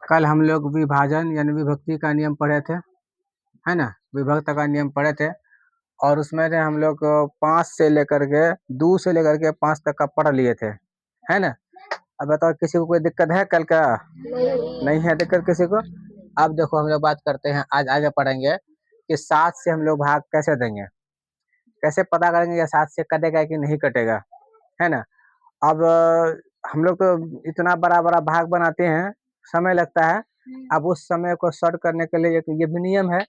कल हम लोग विभाजन यानी विभक्ति का नियम पढ़े थे, है ना। विभक्त का नियम पढ़े थे और उसमें से हम लोग 5 से लेकर के 2 से लेकर के 5 तक का पढ़ लिए थे, है ना। अब बताओ किसी को कोई दिक्कत है कल का? नहीं है दिक्कत किसी को। अब देखो हम लोग बात करते हैं, आज आगे पढ़ेंगे कि 7 से हम लोग भाग कैसे देंगे, कैसे पता करेंगे कि 7 से कटेगा कि नहीं कटेगा, है ना। अब हम लोग तो इतना बड़ा बड़ा भाग बनाते हैं, समय लगता है। अब उस समय को शॉर्ट करने के लिए एक ये भी नियम है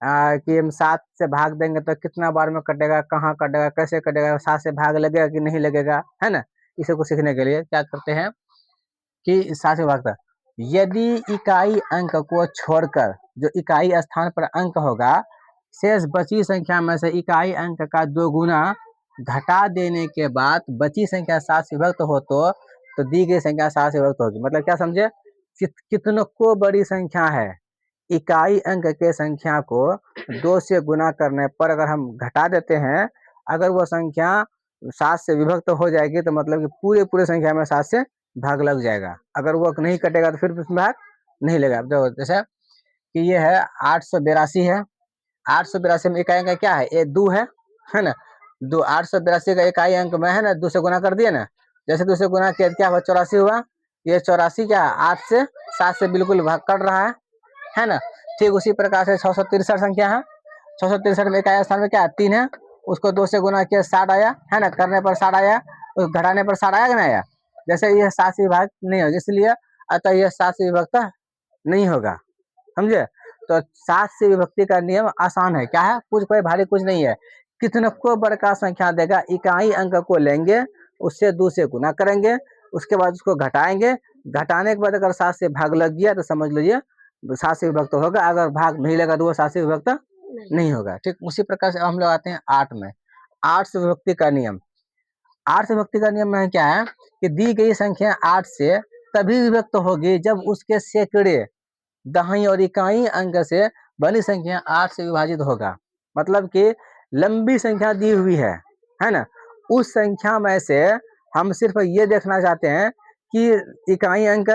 कि हम 7 से भाग देंगे तो कितना बार में कटेगा, कहाँ कटेगा, कैसे कटेगा, 7 से भाग लगेगा कि नहीं लगेगा, है ना। इसी को सीखने के लिए क्या करते हैं कि 7 से भागता, यदि इकाई अंक को छोड़कर जो इकाई स्थान पर अंक होगा, शेष बची संख्या में से इकाई अंक का 2 गुना घटा देने के बाद बची संख्या 7 से विभक्त हो तो दी गई संख्या 7 से विभक्त होगी। मतलब क्या समझे, कितनों को बड़ी संख्या है, इकाई अंक के संख्या को 2 से गुना करने पर अगर हम घटा देते हैं, अगर वो संख्या 7 से विभक्त हो जाएगी तो मतलब कि पूरे पूरे संख्या में 7 से भाग लग जाएगा। अगर वो नहीं कटेगा तो फिर उसमें भाग नहीं लगेगा। तो जैसे कि ये है 882 है, 882 में इकाई अंक क्या है, ये 2 है ना। 882 का इकाई अंक में है ना 2 से गुना कर दिया ना, जैसे 2 से गुना किया क्या हुआ, 84 हुआ। ये 84 क्या 8 से 7 से बिल्कुल भाग कट रहा है ना। ठीक उसी प्रकार से 663 संख्या है, 663 में इकाई स्थान में क्या 3 है, उसको 2 से गुना किया 60 आया, है ना। करने पर 60 आया, घटाने पर 60 आया कि नहीं आया। जैसे ये 7 से विभाग नहीं होगा, इसलिए अतः यह 7 से विभक्त नहीं होगा, समझे। तो 7 से विभक्ति का नियम आसान है, क्या है, कुछ कोई भारी कुछ नहीं है। कितने को बड़का संख्या देगा, इकाई अंक को लेंगे, उससे 2 से गुना करेंगे, उसके बाद उसको घटाएंगे, घटाने के बाद अगर 7 से भाग लग गया तो समझ लीजिए 7 से विभक्त होगा, अगर भाग नहीं लगा तो वो 7 से विभक्त नहीं होगा। ठीक उसी प्रकार से हम लोग आते हैं 8 में, 8 से विभक्ति का नियम। 8 से विभक्ति का नियम में क्या है कि दी गई संख्या 8 से तभी विभक्त होगी जब उसके सैकड़े दहाई और इकाई अंक से बड़ी संख्या 8 से विभाजित होगा। मतलब कि लंबी संख्या दी हुई है ना, उस संख्या में से हम सिर्फ ये देखना चाहते हैं कि इकाई अंक,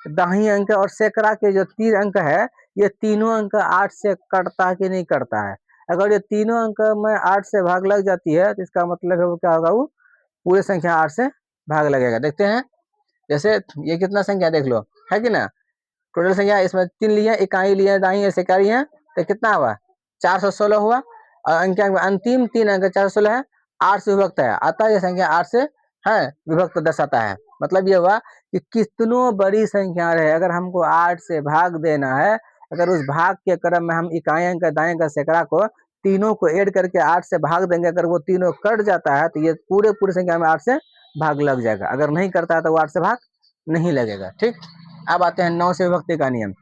दहाई अंक और सैकड़ा के जो 3 अंक है, ये तीनों अंक 8 से कटता कि नहीं कटता है। अगर ये तीनों अंक में 8 से भाग लग जाती है तो इसका मतलब है वो क्या होगा, वो पूरे संख्या 8 से भाग लगेगा। देखते हैं, जैसे ये कितना संख्या देख लो, है कि ना। टोटल संख्या इसमें 3 लिए, इकाई लिए, दाई सैकड़ा लिए, तो कितना हुआ 416 हुआ। और अंक अंतिम 3 अंक 416 है, 8 से विभक्त है, अतः यह संख्या 8 से है विभक्त दर्शाता है। मतलब ये हुआ कि कितनों बड़ी संख्या रहे, अगर हमको 8 से भाग देना है, अगर उस भाग के क्रम में हम इकाई अंक दाई अंक सैकड़ा को तीनों को ऐड करके 8 से भाग देंगे, अगर वो तीनों कट जाता है तो ये पूरे पूरी संख्या में 8 से भाग लग जाएगा, अगर नहीं करता है तो वो 8 से भाग नहीं लगेगा। ठीक, अब आते हैं 9 से विभक्ति का नियम।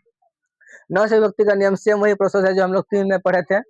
9 से विभक्ति का नियम सेम वही प्रोसेस है जो हम लोग 3 में पढ़े थे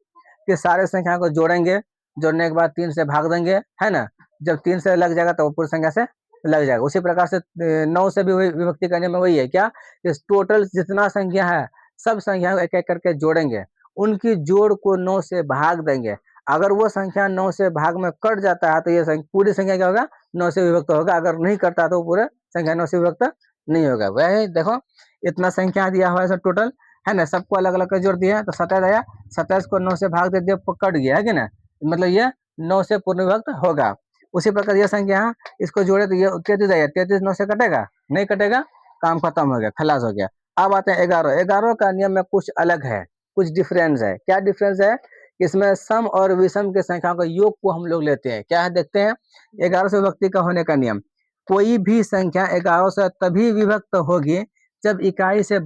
कि सारे संख्या को जोड़ेंगे, जोड़ने के बाद 3 से भाग देंगे, है ना। जब 3 से लग जाएगा तो पूरी संख्या से लग जाएगा। उसी प्रकार से 9 से भी विभक्ति का नियम वही है, क्या, टोटल जितना संख्या है सब संख्या को एक एक करके जोड़ेंगे, उनकी जोड़ को 9 से भाग देंगे। अगर वो संख्या 9 से भाग में कट जाता है तो ये पूरी संख्या क्या होगा, 9 से विभक्त होगा। अगर नहीं करता तो पूरे संख्या 9 से विभक्त नहीं होगा। वह देखो इतना संख्या दिया हुआ है टोटल, है ना, सबको अलग अलग कर जोड़ दिया है तो 27 आया, 27 को 9 से भाग दे दिया, कट गया, है कि ना। मतलब ये 9 से पूर्ण विभक्त होगा। उसी प्रकार यह संख्या इसको जोड़े तो ये 33 आया, 33 9 से कटेगा नहीं कटेगा, काम खत्म हो गया, खलास हो गया। अब आते हैं 11। 11 का नियम में कुछ अलग है, कुछ डिफरेंस है। क्या डिफरेंस है, इसमें सम और विषम के संख्या का योग को हम लोग लेते हैं। क्या है देखते हैं, 11 से विभक्ति का होने का नियम, कोई भी संख्या 11 से तभी विभक्त होगी जब इकाई से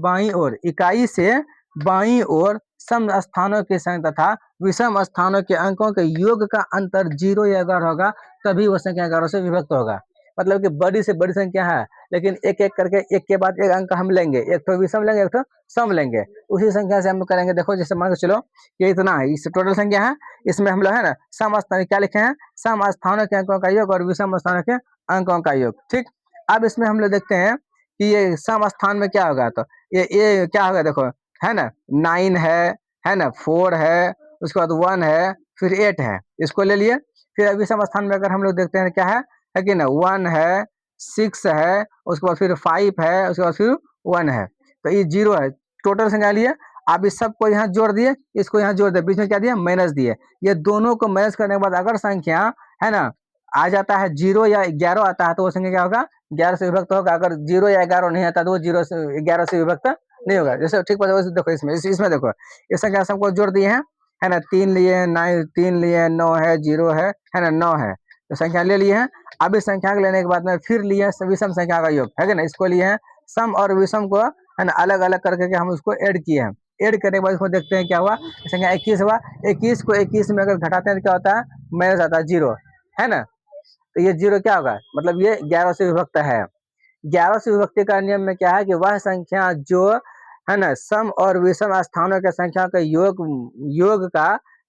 बाईं ओर सम स्थानों के संख्या तथा विषम स्थानों के अंकों के योग का अंतर 0 या 11 होगा, तभी वह संख्या 11 से विभक्त होगा। मतलब कि बड़ी से बड़ी संख्या है, लेकिन एक एक करके एक के बाद एक अंक हम लेंगे, एक तो विषम लेंगे एक तो सम लेंगे, उसी संख्या से हम लोग करेंगे। देखो जैसे मान के चलो ये इतना है, इस टोटल संख्या है, इसमें हम लोग है ना सम स्थान क्या लिखे हैं, सम स्थानों के अंकों का योग और विषम स्थानों के अंकों का योग। ठीक, अब इसमें हम लोग देखते हैं कि ये सम स्थान में क्या होगा, तो ये क्या होगा देखो, है ना 9 है ना 4 है, उसके बाद 1 है, फिर 8 है, इसको ले लिए। फिर अभी सम स्थान में अगर हम लोग देखते हैं क्या है कि ना 1 है, 6 है, उसके बाद फिर 5 है, उसके बाद फिर 1 है। तो ये 0 है, टोटल संख्या लिए, आप इस सबको यहाँ जोड़ दिए, इसको यहाँ जोड़ दिए, बीच में क्या दिया, माइनस दिए। ये दोनों को माइनस करने के बाद अगर संख्या है ना आ जाता है 0 या 11 आता है तो वो संख्या क्या होगा, 11 से विभक्त होगा। अगर 0 या 11 नहीं आता तो वो 0 से 11 से विभक्त नहीं होगा। जैसे ठीक बात है, देखो इसमें देखो इस संख्या सबको जोड़ दिए हैं, है ना, 3 लिए, 3 लिए, 9 है, 0 है ना, 9 है, तो संख्या ले लिए हैं। अब इस संख्या को लेने के बाद में फिर लिए विषम संख्या का योग, है ना, इसको लिए हैं, सम और विषम को है ना अलग अलग करके हम उसको ऐड किए हैं। ऐड करने के बाद इसको देखते हैं क्या हुआ, संख्या 21 हुआ। 21 को 21 में अगर घटाते हैं तो क्या होता है, माइनस आता है 0, है ना। तो ये 0 क्या होगा, मतलब ये 11 से विभक्त है। 11 से विभक्ति का नियम में क्या है कि वह संख्या जो है ना सम और विषम स्थानों के संख्या का योग का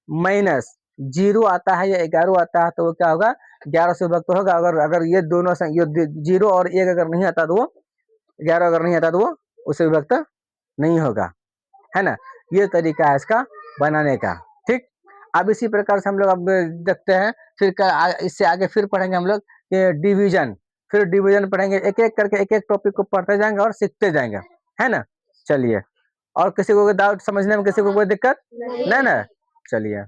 माइनस 0 आता है या 11 आता है तो वो क्या होगा, 11 से विभक्त होगा। अगर ये दोनों 0 और 1 अगर नहीं आता तो वो 11 अगर नहीं आता तो वो उससे विभक्त नहीं होगा, है ना। ये तरीका है इसका बनाने का। ठीक, अब इसी प्रकार से हम लोग अब देखते हैं, फिर इससे आगे फिर पढ़ेंगे हम लोग ये डिवीजन, फिर डिवीजन पढ़ेंगे, एक एक करके एक एक टॉपिक को पढ़ते जाएंगे और सीखते जाएंगे, है ना। चलिए, और किसी को डाउट समझने में किसी को कोई दिक्कत नहीं ना, चलिए।